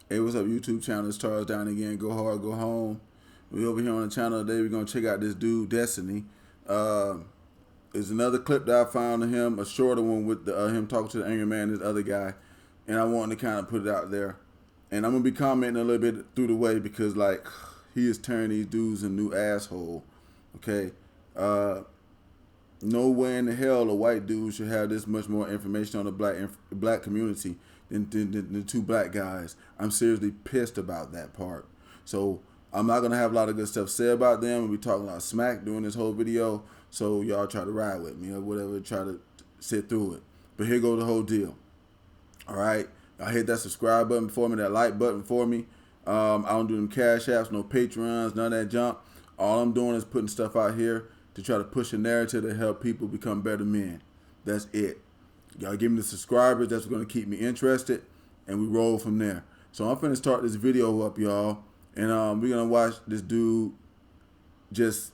Hey, what's up, YouTube channel? It's Charles down again. Go hard, go home. We over here on the channel today. We're gonna check out this dude, Destiny. Uh, there's another clip that I found of him, a shorter one with him talking to the angry man, this other guy, and I wanted to kind of put it out there. And I'm gonna be commenting a little bit through the way because like he is turning these dudes a new asshole. Okay, no way in the hell a white dude should have this much more information on the black community than the two black guys. I'm seriously pissed about that part. So I'm not gonna have a lot of good stuff said about them. We'll be talking a lot of smack during this whole video. So y'all try to ride with me or whatever, try to sit through it. But here goes the whole deal. All right, I hit that subscribe button for me, that like button for me. I don't do them cash apps, no Patreons, none of that junk. All I'm doing is putting stuff out here to try to push a narrative to help people become better men. That's it. Y'all give me the subscribers. That's what's going to keep me interested. And we roll from there. So I'm finna start this video up, y'all. And we're going to watch this dude just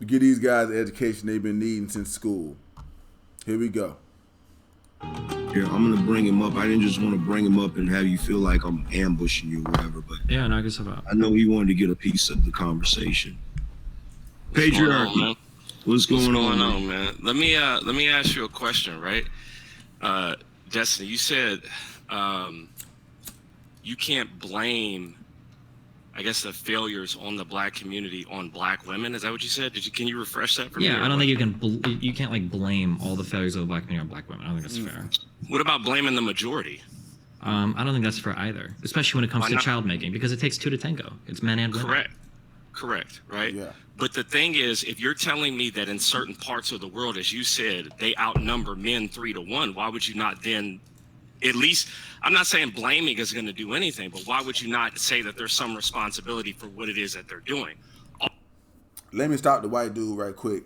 give these guys the education they've been needing since school. Here we go. Here, I'm gonna bring him up. I didn't just want to bring him up and have you feel like I'm ambushing you or whatever, but yeah, knock yourself out. I know he wanted to get a piece of the conversation. Patriarchy. What's going on, man? Let me ask you a question, right? Destiny, you said you can't blame, I guess, the failures on the black community on black women. Is that what you said? Can you refresh that for me? Yeah, I don't think you can't like blame all the failures of the black community on black women. I don't think that's fair. What about blaming the majority? I don't think that's fair either, especially when it comes to child making, because it takes two to tango. It's men and women. Correct, right? Yeah. But the thing is, if you're telling me that in certain parts of the world, as you said, they outnumber men 3-1, why would you not then at least, I'm not saying blaming is going to do anything, but why would you not say that there's some responsibility for what it is that they're doing? Let me stop the white dude right quick,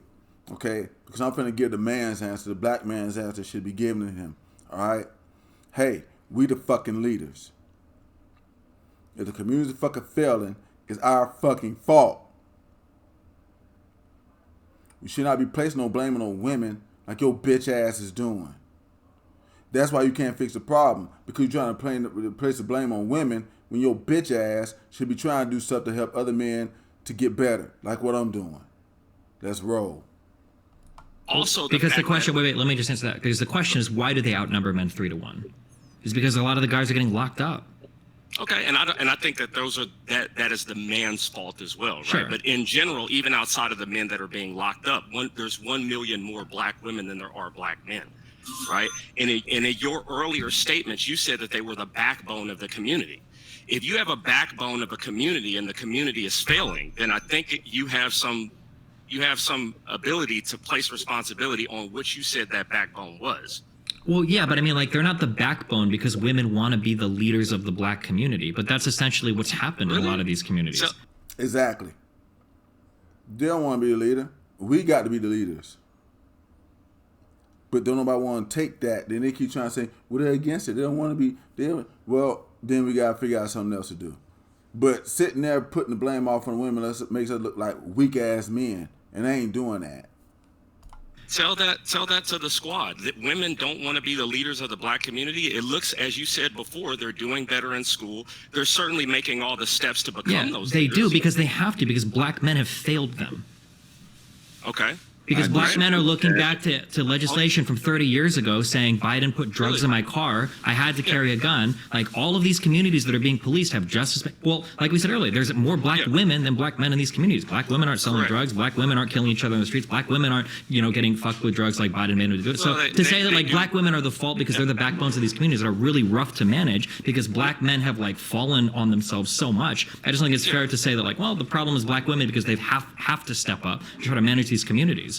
okay? Because I'm finna give the man's answer, the black man's answer should be given to him, all right? Hey, we the fucking leaders. If the community's fucking failing, it's our fucking fault. We should not be placing no blaming on women like your bitch ass is doing. That's why you can't fix the problem, because you're trying to place the blame on women when your bitch ass should be trying to do stuff to help other men to get better, like what I'm doing. Let's roll. Also, because the question, wait, let me just answer that. Because the question is, why do they outnumber men 3-1? It's because a lot of the guys are getting locked up. Okay, and I think that that is the man's fault as well, right? Sure. But in general, even outside of the men that are being locked up, there's 1 million more black women than there are black men, right? And in your earlier statements, you said that they were the backbone of the community. If you have a backbone of a community and the community is failing, then I think you have some ability to place responsibility on which you said that backbone was. Well, yeah, but I mean, like, they're not the backbone because women want to be the leaders of the black community. But that's essentially what's happened in a lot of these communities. So, exactly. They don't want to be the leader. We got to be the leaders. But don't nobody want to take that. Then they keep trying to say, well, they're against it. They don't want to be. Well, then we got to figure out something else to do. But sitting there putting the blame off on women makes us look like weak-ass men. And they ain't doing that. Tell that to the squad that women don't want to be the leaders of the black community. It looks, as you said before, they're doing better in school. They're certainly making all the steps to become those leaders. They do, because they have to, because black men have failed them. Okay. Because black men are looking back to legislation from 30 years ago saying Biden put drugs in my car, I had to carry a gun. Like, all of these communities that are being policed have just as, well, like we said earlier, there's more black women than black men in these communities. Black women aren't selling drugs. Black women aren't killing each other in the streets. Black women aren't, getting fucked with drugs like Biden made them do it. So to say that like black women are the fault because they're the backbones of these communities that are really rough to manage because black men have like fallen on themselves so much, I just think it's fair to say that like, well, the problem is black women because they have to step up to try to manage these communities.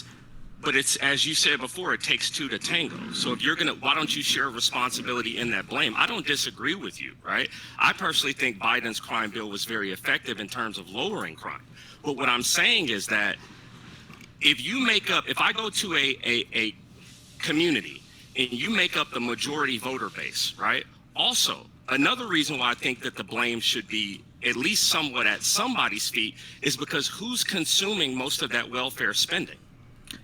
But it's, as you said before, it takes two to tango. So if you're why don't you share responsibility in that blame? I don't disagree with you, right? I personally think Biden's crime bill was very effective in terms of lowering crime. But what I'm saying is that if I go to a community and you make up the majority voter base, right? Also, another reason why I think that the blame should be at least somewhat at somebody's feet is because who's consuming most of that welfare spending?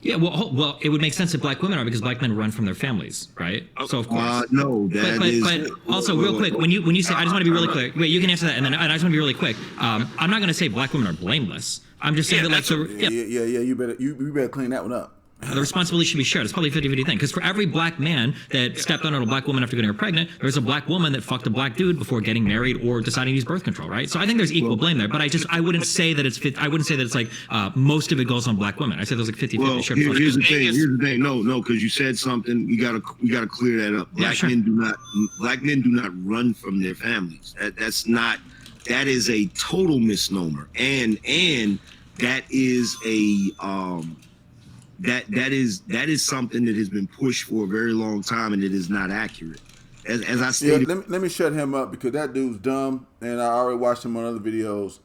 Yeah, well, it would make sense if black women are because black men run from their families, right? So of course. No, that But also, real quick, when you say, I just want to be really quick. Wait, you can answer that, and I just want to be really quick. I'm not going to say black women are blameless. I'm just saying that, like, yeah. You better clean that one up. the responsibility should be shared. It's probably a 50-50 thing. Because for every black man that stepped on a black woman after getting her pregnant, there's a black woman that fucked a black dude before getting married or deciding to use birth control, right? So I think there's equal blame there. But I wouldn't say that it's like most of it goes on black women. I say there's like 50-50 well, shared. here's the thing. No, because you said something. We gotta clear that up. Black men do not run from their families. That is a total misnomer. And that is that is something that has been pushed for a very long time, and it is not accurate. As I stated, let me shut him up because that dude's dumb, and I already watched him on other videos.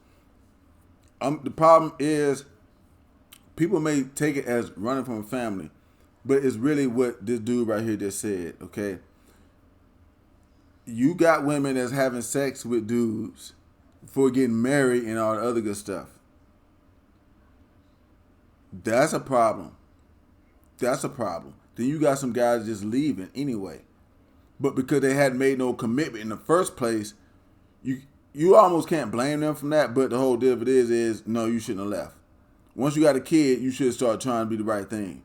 The problem is people may take it as running from a family, but it's really what this dude right here just said. Okay, you got women that's having sex with dudes before getting married and all the other good stuff. That's a problem. Then you got some guys just leaving anyway. But because they hadn't made no commitment in the first place, you almost can't blame them from that. But the whole deal of it is no, you shouldn't have left. Once you got a kid, you should start trying to be the right thing.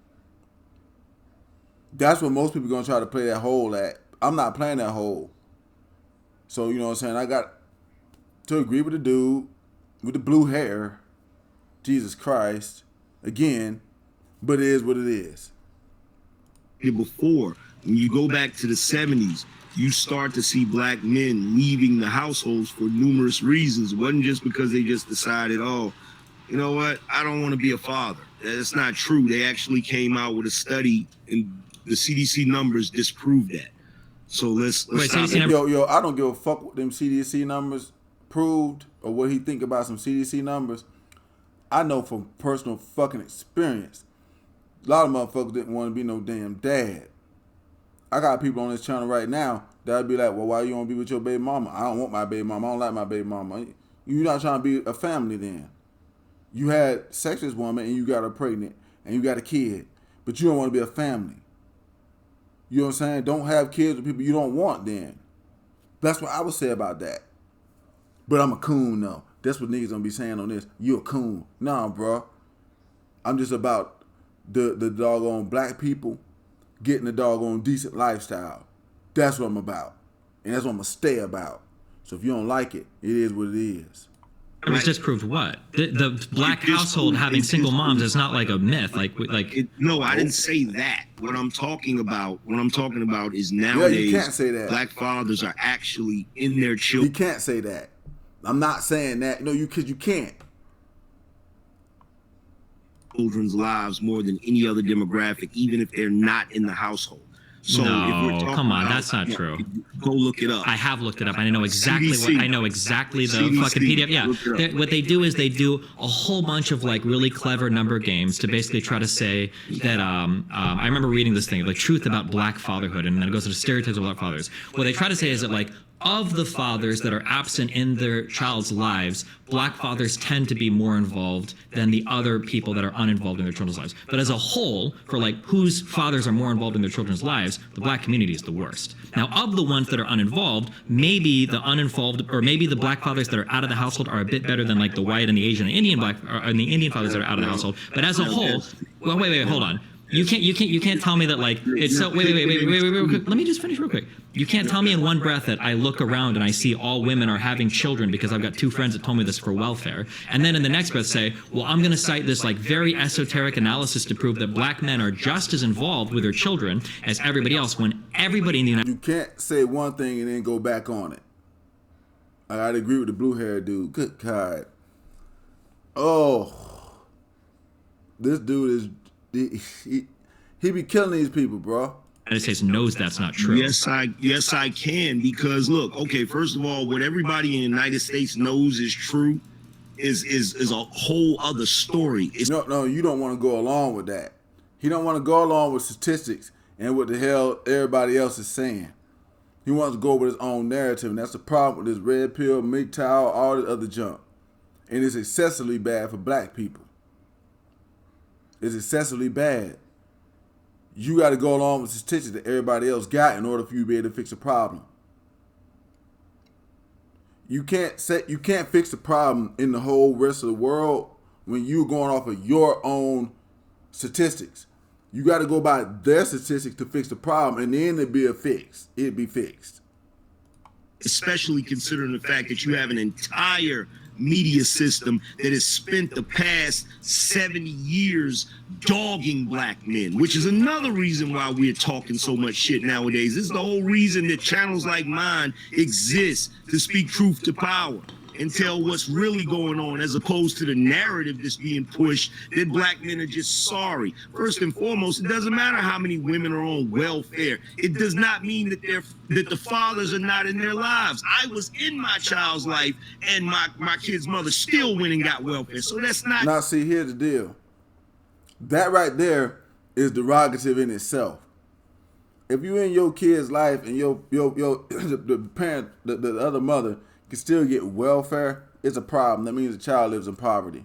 That's what most people are going to try to play that hole at. I'm not playing that hole. So, you know what I'm saying? I got to agree with the dude with the blue hair. Jesus Christ. Again, but it is what it is. Before, when you go back to the 70s, you start to see black men leaving the households for numerous reasons. It wasn't just because they just decided, oh, you know what, I don't want to be a father. That's not true. They actually came out with a study, and the CDC numbers disproved that. So let's stop it. Yo, I don't give a fuck what them CDC numbers proved or what he think about some CDC numbers. I know from personal fucking experience, a lot of motherfuckers didn't want to be no damn dad. I got people on this channel right now that'd be like, well, why you want to be with your baby mama? I don't want my baby mama. I don't like my baby mama. You're not trying to be a family then. You had sex with this woman and you got her pregnant and you got a kid, but you don't want to be a family. You know what I'm saying? Don't have kids with people you don't want then. That's what I would say about that. But I'm a coon though. That's what niggas gonna be saying on this. You a coon. Nah, bro. I'm just about the doggone black people getting a doggone decent lifestyle. That's what I'm about. And that's what I'm gonna stay about. So if you don't like it, it is what it is. It was disproved what? The black household having single moms is not like a myth. No, I didn't say that. What I'm talking about is nowadays you can't say that. Black fathers are actually in their children. You can't say that. I'm not saying that. No, because you can't. Children's lives more than any other demographic, even if they're not in the household. So no, if we're talking come on, about, that's not true. Go look it up. I have looked it up. I know exactly CDC. I know exactly the CDC. fucking PDF. Yeah, what they do is they do a whole bunch of like really clever number games to basically try to say that. I remember reading this thing, like truth about black fatherhood, and then it goes into stereotypes of black fathers. What they try to say is that like, of the fathers that are absent in their child's lives, black fathers tend to be more involved than the other people that are uninvolved in their children's lives. But as a whole, for like whose fathers are more involved in their children's lives, the black community is the worst. Now, of the ones that are uninvolved, maybe the uninvolved, or maybe the black fathers that are out of the household are a bit better than like the white and the Asian and the Indian and the Indian fathers that are out of the household. But as a whole, well, wait, hold on. You can't tell me that like it's so wait, let me just finish real quick. You can't tell me in one breath that I look around and I see all women are having children because I've got two friends that told me this for welfare, and then in the next breath say, well, I'm going to cite this like very esoteric analysis to prove that black men are just as involved with their children as everybody else, when everybody in the United You can't say one thing and then go back on it. I gotta agree with the blue hair dude. Good God. Oh, this dude is. He be killing these people, bro. United States knows that's not true. Yes, I can, because look, okay, first of all, what everybody in the United States knows is true is a whole other story. No, you don't want to go along with that. He don't want to go along with statistics and what the hell everybody else is saying. He wants to go with his own narrative, and that's the problem with this red pill, MGTOW, all this other junk. And it's excessively bad for black people. is excessively bad. You got to go along with the statistics that everybody else got in order for you to be able to fix a problem. You can't fix the problem in the whole rest of the world when you're going off of your own statistics. You got to go by their statistics to fix the problem, and then it'd be fixed. Especially considering the fact that you have an entire media system that has spent the past 70 years dogging black men, which is another reason why we're talking so much shit nowadays. This is the whole reason that channels like mine exist, to speak truth to power and tell what's really going on, as opposed to the narrative that's being pushed that black men are just sorry. First and foremost, it doesn't matter how many women are on welfare. It does not mean that the fathers are not in their lives. I was in my child's life, and my kid's mother still went and got welfare. So that's not. Now, see, here's the deal. That right there is derogative in itself. If you in your kid's life and your the parent, the other mother can still get welfare, it's a problem. That means the child lives in poverty.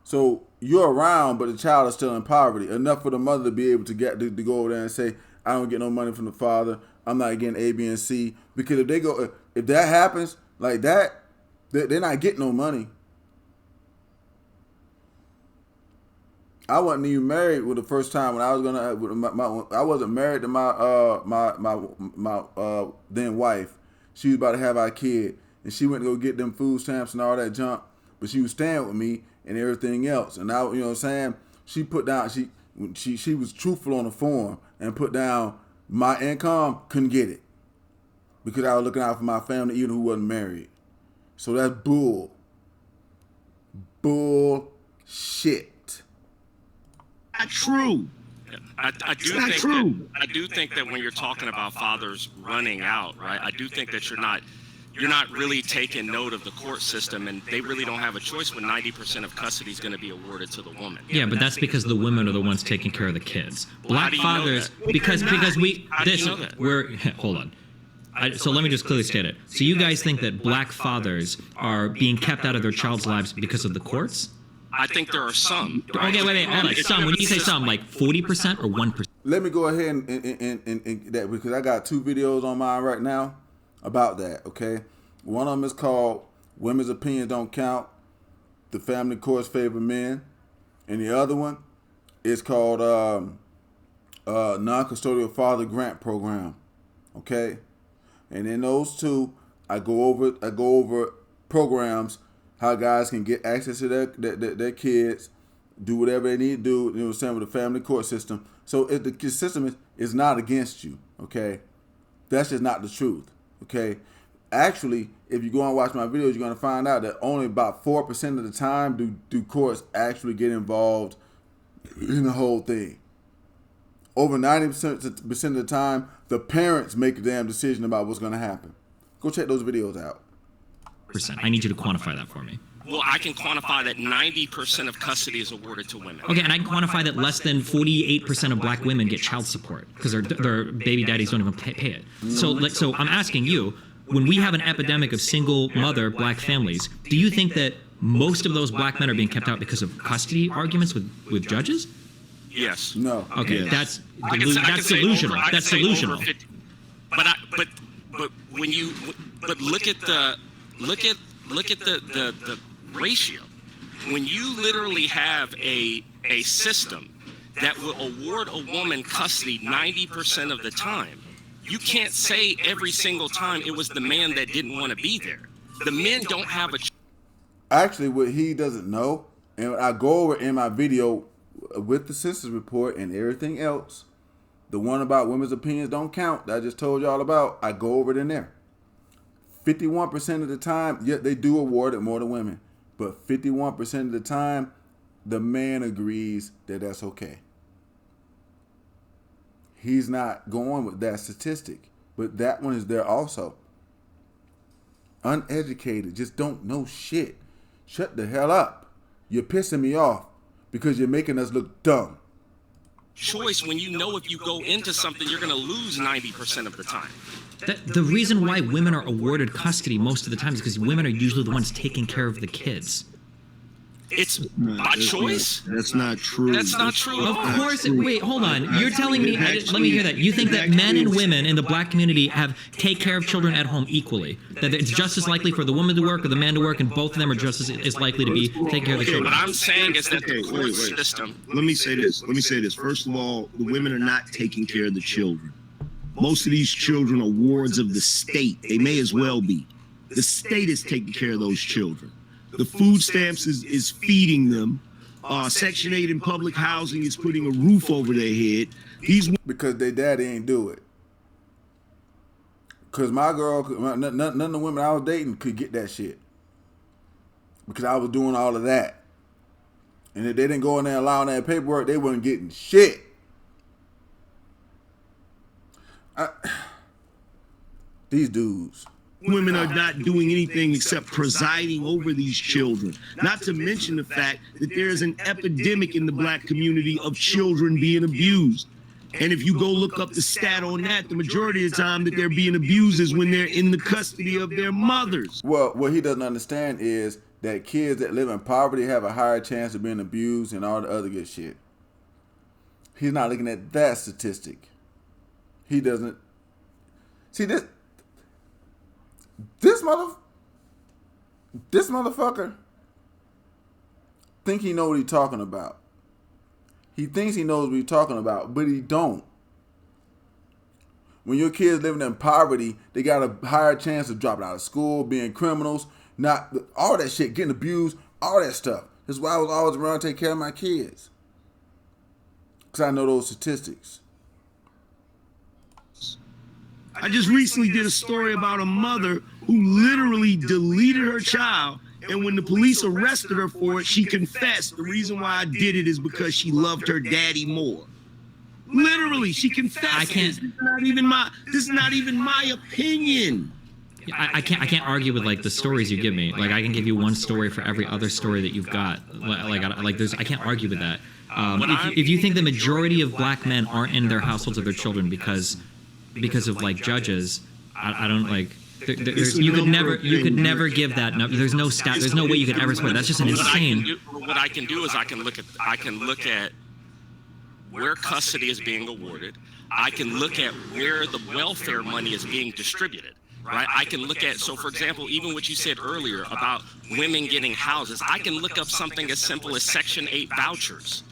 So you're around, but the child is still in poverty. Enough for the mother to be able to go over there and say, I don't get no money from the father. I'm not getting A, B, and C. Because if that happens like that, they're not getting no money. I wasn't even married with the first time when I was I wasn't married to my then wife. She was about to have our kid, and she went to go get them food stamps and all that junk. But she was staying with me and everything else. And I, you know what I'm saying? She put down, she was truthful on the form and put down my income, couldn't get it because I was looking out for my family, even who wasn't married. So that's bullshit. Not true. I do think that when you're talking about fathers running out, right? I do think that you're not really taking note of the court system, and they really don't have a choice when 90% of custody is going to be awarded to the woman. Yeah, but that's because the women are the ones taking care of the kids. Black fathers, because hold on. So let me just clearly state it. So you guys think that black fathers are being kept out of their child's lives because of the courts? I think there are some. Right? Okay, wait, hold on. Some. When you say some, like 40% or 1%? Let me go ahead and that, because I got 2 videos on mine right now about that, okay? One of them is called Women's Opinions Don't Count, The Family Courts Favor Men. And the other one is called Non-Custodial Father Grant Program, okay? And in those 2, I go over programs, how guys can get access to their kids, do whatever they need to do, you know what I'm saying, with the family court system. So if the system is not against you, okay? That's just not the truth, okay? Actually, if you go and watch my videos, you're going to find out that only about 4% of the time do courts actually get involved in the whole thing. Over 90% of the time, the parents make a damn decision about what's going to happen. Go check those videos out. I need you to quantify that for me. Well, I can quantify that 90% of custody is awarded to women. Okay, and I can quantify that less than 48% of black women get child support because their baby daddies don't even pay it. So I'm asking you, when we have an epidemic of single mother black families, do you think that most of those black men are being kept out because of custody arguments with judges? Yes. No. Okay, yes. That's delusional. That's delusional. But when you look at the ratio. When you literally have a system that will award a woman custody 90% of the time, you can't say every single time it was the man that didn't want to be there. The men don't have a. Actually, what he doesn't know, and I go over in my video with the census report and everything else, the one about women's opinions don't count that I just told y'all about, I go over it in there. 51% of the time, yeah, they do award it more to women, but 51% of the time, the man agrees that that's okay. He's not going with that statistic, but that one is there also. Uneducated, just don't know shit. Shut the hell up. You're pissing me off because you're making us look dumb. Choice when you know if you go into something, you're going to lose 90% of the time. The reason why women are awarded custody most of the time is because women are usually the ones taking care of the kids. It's by choice. That's not true. That's not true. Of course. Wait, hold on. You're telling me, let me hear that. You think that men and women in the black community take care of children at home equally? That it's just as likely for the woman to work or the man to work, and both of them are just as likely to be taking care of the children? What I'm saying is that the court system. Let me say this. First of all, the women are not taking care of the children. Most of these children are wards of the state. They may as well be. The state is taking care of those children. The food stamps is feeding them. Section 8 in public housing is putting a roof over their head. Because their daddy ain't do it. Because my girl, none of the women I was dating could get that shit. Because I was doing all of that. And if they didn't go in there allowing that paperwork, they weren't getting shit. These dudes. Women are not doing anything except presiding over these children. Not to mention the fact that there is an epidemic in the black community of children being abused. And if you go look up the stat on that, the majority of the time that they're being abused is when they're in the custody of their mothers. Well, what he doesn't understand is that kids that live in poverty have a higher chance of being abused and all the other good shit. He's not looking at that statistic. He doesn't. See, this motherfucker think he know what he's talking about. He thinks he knows what he's talking about, but he don't. When your kids living in poverty, they got a higher chance of dropping out of school, being criminals, not all that shit, getting abused, all that stuff. That's why I was always around to take care of my kids. Because I know those statistics. I just recently did a story about a mother who literally deleted her child, and when the police arrested her for it, she confessed the reason why I did it is because she loved her daddy more. Literally, she confessed. This is not even my opinion. I can't argue with like the stories you give me. Like I can give you one story for every other story that you've got. I can't argue with that. If you think the majority of black men aren't in their households of their children because of like judges, I don't like. You could never give that number. There's no stat. There's no way you could ever swear. That's just an insane. What I can do is I can look at where custody is being awarded. I can look at where the welfare money is being distributed. Right? I can look at, so for example, even what you said earlier about women getting houses, I can look up something as simple as Section 8 vouchers.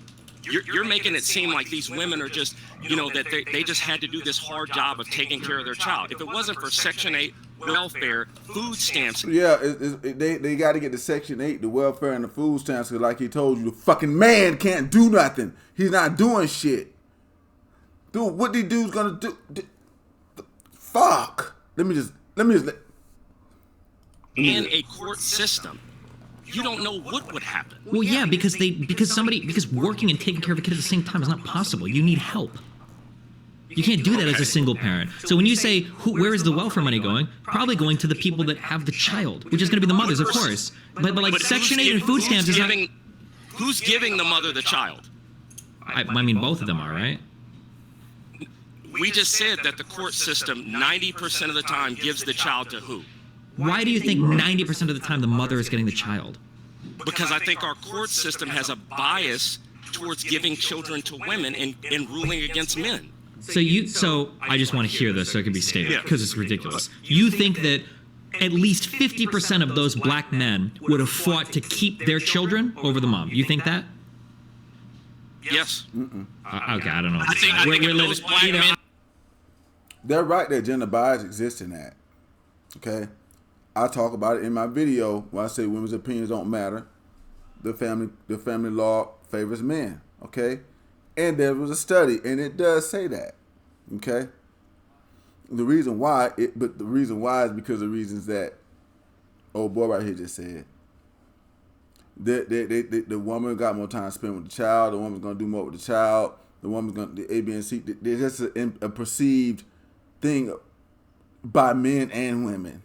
You're making it seem like these women are just, that they just had to do this hard job of taking care of their child. If it wasn't for Section 8 welfare, food stamps. Yeah, they got to get to Section 8, the welfare and the food stamps, because like he told you, the fucking man can't do nothing. He's not doing shit. Dude, what these dudes gonna do? Fuck. Let me just. In a court system, you don't know what would happen. Well, yeah, because working and taking care of a kid at the same time is not possible. You need help. You can't do that as a single parent. So when you say, where is the welfare money going? Probably going to the people that have the child, which is going to be the mothers, of course. But like Section 8 and food stamps is not. Who's giving the mother the child? I mean, both of them are, right? We just said that the court system 90% of the time gives the child to who? Why do you think 90% of the time the mother is getting the child? Because I think our court system has a bias towards giving children to women and ruling against men. So I just want to hear this so it can be stated, because it's ridiculous. You think that at least 50% of those black men would have fought to keep their children over the mom. You think that? Yes. Okay, I don't know. I think if those black men. They're right that gender bias exists in that. Okay? I talk about it in my video when I say women's opinions don't matter. The family law favors men. Okay? And there was a study, and it does say that. Okay? The reason why is because of the reasons that old boy right here just said. The woman got more time to spend with the child. The woman's gonna do more with the child. The woman's gonna the A, B, and C. There's just a perceived thing by men and women.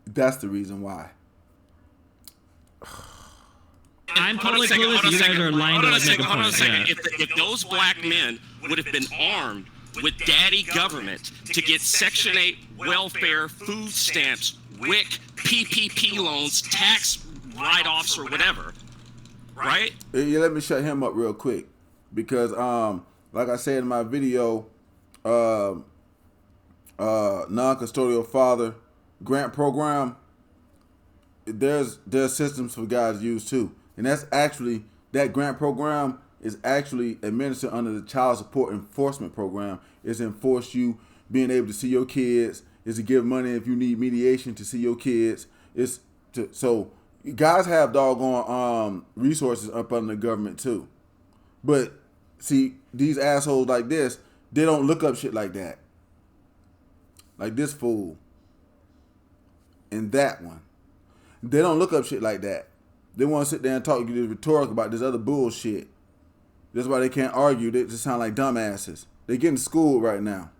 That's the reason why. I'm totally clueless. You guys are lying to make a point. Hold on a second. If those black men would have been armed with daddy government to get Section 8 welfare, food stamps, WIC, PPP loans, tax write-offs or whatever, right? Yeah, let me shut him up real quick because, like I said in my video, non-custodial father grant program. There's systems for guys to use too, and that's actually that grant program is actually administered under the Child Support Enforcement Program. It's enforce you being able to see your kids. It's to give money if you need mediation to see your kids. It's to, so guys have doggone resources up under the government too. But see, these assholes like this, they don't look up shit like that. Like this fool. And that one. They don't look up shit like that. They want to sit there and talk to you this rhetoric about this other bullshit. That's why they can't argue. They just sound like dumbasses. They're getting schooled right now.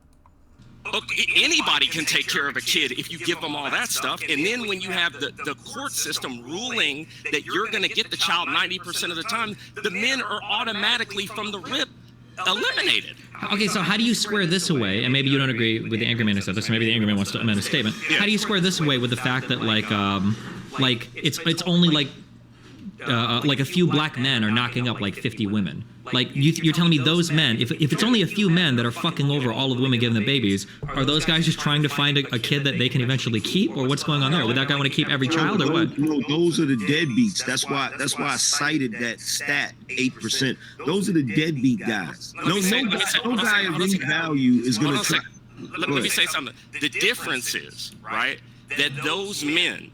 Look, anybody can take care of a kid if you give them all that stuff. And then when you have the court system ruling that you're going to get the child 90% of the time, the men are automatically from the rip eliminated. Okay, so how do you square this away? And maybe you don't agree with the angry man who said this, so maybe the angry man wants to amend a statement. How do you square this away with the fact that like it's only like a few black men are knocking up like 50 women? Like you're telling me those men, if it's only a few men that are fucking over all of the women giving them babies, are those guys just trying to find a kid that they can eventually keep, or what's going on there? Would that guy want to keep every child, or what? No, those are the deadbeats. That's why I cited that stat, 8%. Those are the deadbeat guys. No guy of any value is going to try. Let me say something. The difference is, right, that those men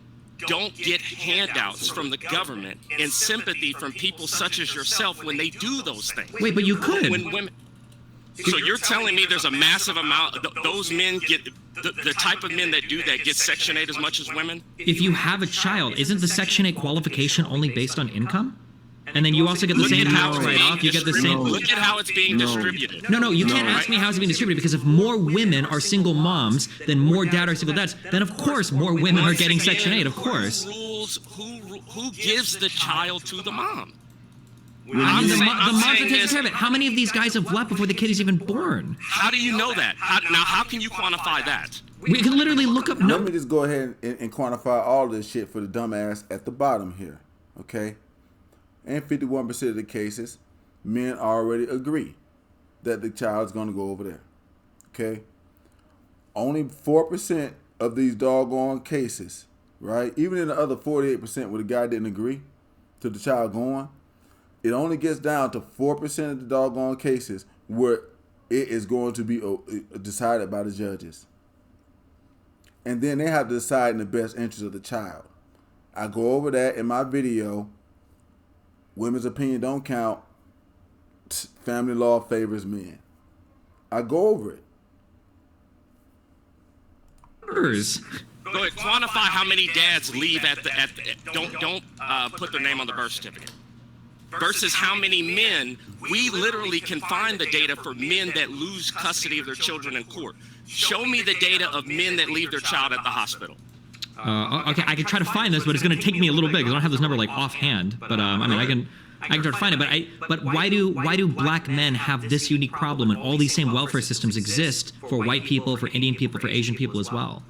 don't get handouts from the government and sympathy from people such as yourself when they do those things. Wait, but you could. When women, so you're telling me there's a massive amount, those men get, the type of men that do that get Section 8 as much as women? If you have a child, isn't the Section 8 qualification only based on income? And then you also get the same tax write-off. You get the same. Look at how it's being distributed. No, you can't ask me how it's being distributed, because if more women are single moms than more dad are single dads, then of course more women are getting Section 8. Of course. Who gives the child to the mom? The moms are taking care of it. How many of these guys have left before the kid is even born? How do you know that? How can you quantify that? We can literally look up. Let me just go ahead and quantify all this shit for the dumbass at the bottom here, okay? In 51% of the cases, men already agree that the child's going to go over there. Okay? Only 4% of these doggone cases, right? Even in the other 48% where the guy didn't agree to the child going, it only gets down to 4% of the doggone cases where it is going to be decided by the judges. And then they have to decide in the best interest of the child. I go over that in my video. Women's opinion don't count. Family law favors men. I go over it. Go ahead, quantify how many dads leave don't put their name on the birth certificate. Versus how many men, we literally can find the data for men that lose custody of their children in court. Show me the data of men that leave their child at the hospital. Okay, I can try to find this, but it's going to take me a little bit because I don't have this number like offhand. But I mean, I can try to find it. But why do black men have this unique problem when all these same welfare systems exist for white people, for Indian people, for Asian people as well?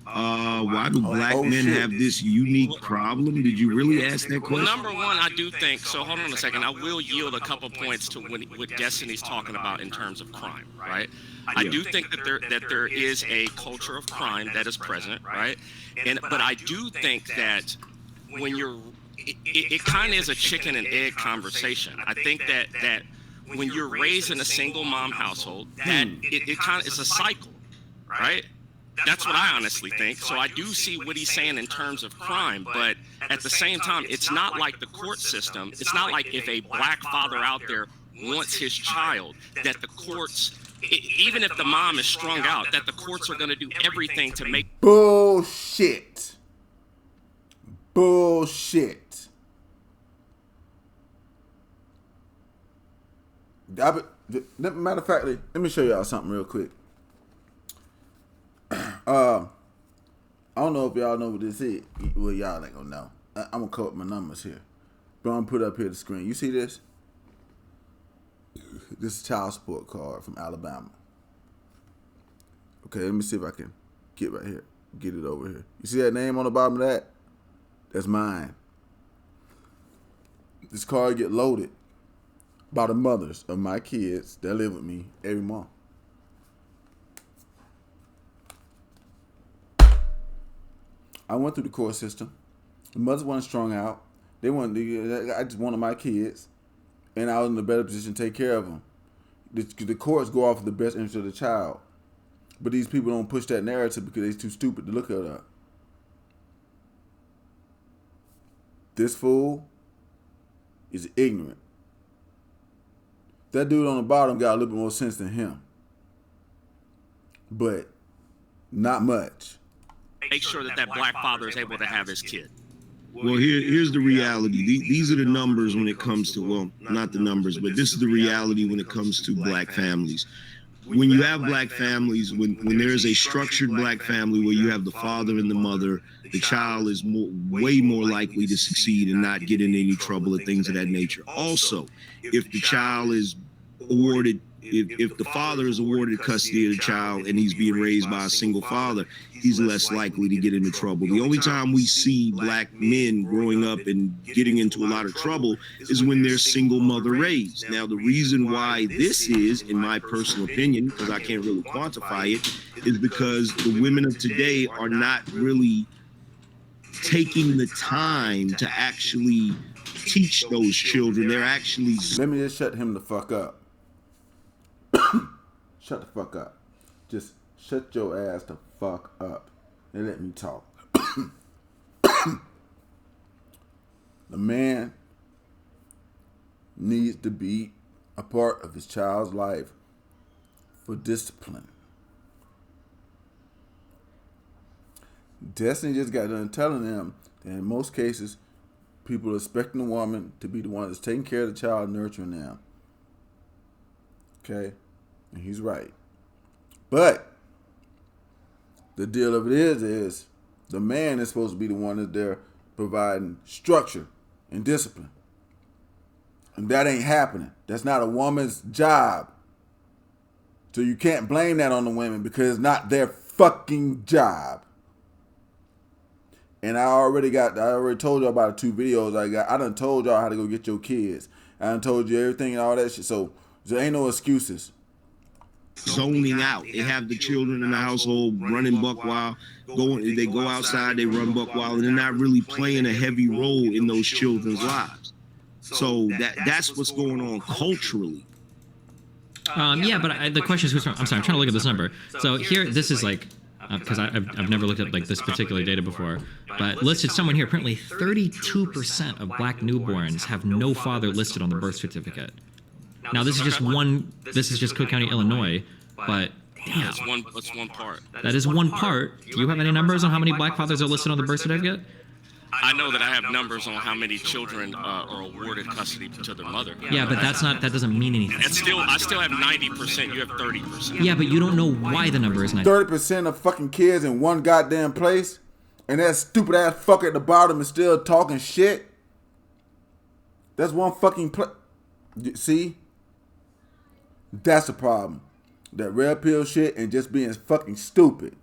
Why do black men have this unique problem? Did you really ask that question? Well, number one, I do think, so hold on a second, I will yield a couple points to what Destiny's talking about in terms of crime, right? I do think that there is a culture of crime that is present, right? But I do think that when it kind of is a chicken and egg conversation. I think that when you're raised in a single mom household, that it kind of is a cycle, right? That's what I honestly think. So I do see what he's saying in terms of crime, but at the same time, it's not like the court system. It's not like if a black father out there wants his child, that the courts, even if the mom is strung out, that the courts are going to do everything to make... Bullshit. Matter of fact, let me show y'all something real quick. I don't know if y'all know what this is. Well, y'all ain't gonna know. I'm gonna cover up my numbers here, but I'm gonna put it up here the screen. You see this? This is a child support card from Alabama. Okay, let me see if I can get right here. Get it over here. You see that name on the bottom of that? That's mine. This car get loaded by the mothers of my kids that live with me every month. I went through the court system. The mothers weren't strung out. They wanted. I just wanted my kids, and I was in a better position to take care of them. The courts go off of the best interest of the child, but these people don't push that narrative because they're too stupid to look it up. This fool is ignorant. That dude on the bottom got a little bit more sense than him, but not much. Make sure that that black father is able to have his kid. Well, here's the reality. These are the numbers when it comes to, well, not the numbers, but this is the reality when it comes to black families. When you have black families, when there is a structured black family where you have the father and the mother, the child is way more likely to succeed and not get in any trouble or things of that nature. Also, if the child is awarded, if the father is awarded custody of the child and he's being raised by a single father, he's less likely to get into trouble. The only time we see black men growing up and getting into a lot of trouble is when they're single mother raised. Now, the reason why this is, in my personal opinion, because I can't really quantify it, is because the women of today are not really taking the time to actually teach those children. They're actually... Let me just shut him the fuck up. Shut the fuck up. Just shut your ass the fuck up and let me talk. The man needs to be a part of his child's life for discipline. Destiny just got done telling them that in most cases, people are expecting a woman to be the one that's taking care of the child, nurturing them. Okay? And he's right. But the deal of it is the man is supposed to be the one that's there providing structure and discipline. And that ain't happening. That's not a woman's job. So you can't blame that on the women because it's not their fucking job. And I already told y'all about the 2 videos I got. I done told y'all how to go get your kids. I done told you everything and all that shit. So there ain't no excuses. Zoning out. They have the children in the household running buck wild. They go outside, they run buck wild, and they're not really playing a heavy role in those children's lives. So that's what's going on culturally. Yeah, but the question is, I'm sorry, I'm trying to look at this number. So here, this is like, because I've never looked at like this particular data before, but listed someone here. Apparently, 32% of black newborns have no father listed on the birth certificate. Now this is just one. This is just Cook County, Illinois, but damn, That's one part. that is one part. Do you have any numbers on how many black fathers are listed on the birth certificate? I know that I have numbers on how many children are awarded custody to their mother. Yeah, but that doesn't mean anything. I still have 90%. You have 30%. Yeah, but you don't know why the number is 90. 30% of fucking kids in one goddamn place, and that stupid ass fucker at the bottom is still talking shit. That's one fucking place. See? That's the problem. That red pill shit and just being fucking stupid.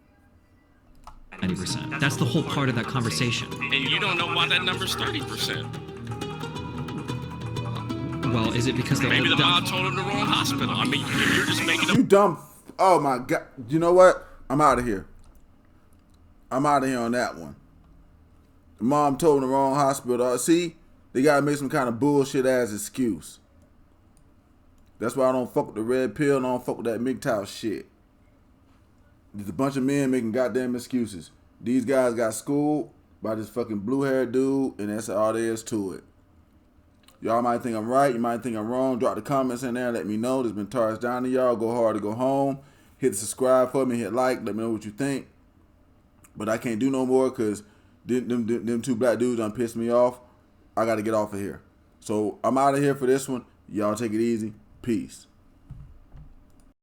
90%. That's the whole part of that conversation. And you don't know why that number's 30%. Well, is it because they're Maybe all the dumb? mom told him the wrong hospital. I mean, you're just making You up. dumb. Oh my god. You know what? I'm out of here. I'm out of here on that one. The mom told him the wrong hospital. See? They gotta make some kind of bullshit ass excuse. That's why I don't fuck with the red pill and I don't fuck with that MGTOW shit. There's a bunch of men making goddamn excuses. These guys got schooled by this fucking blue-haired dude, and that's all there is to it. Y'all might think I'm right. You might think I'm wrong. Drop the comments in there and let me know. There's been Taurus down to y'all. Go hard to go home. Hit the subscribe for me. Hit like. Let me know what you think. But I can't do no more because them 2 black dudes done pissed me off. I got to get off of here. So I'm out of here for this one. Y'all take it easy. Peace.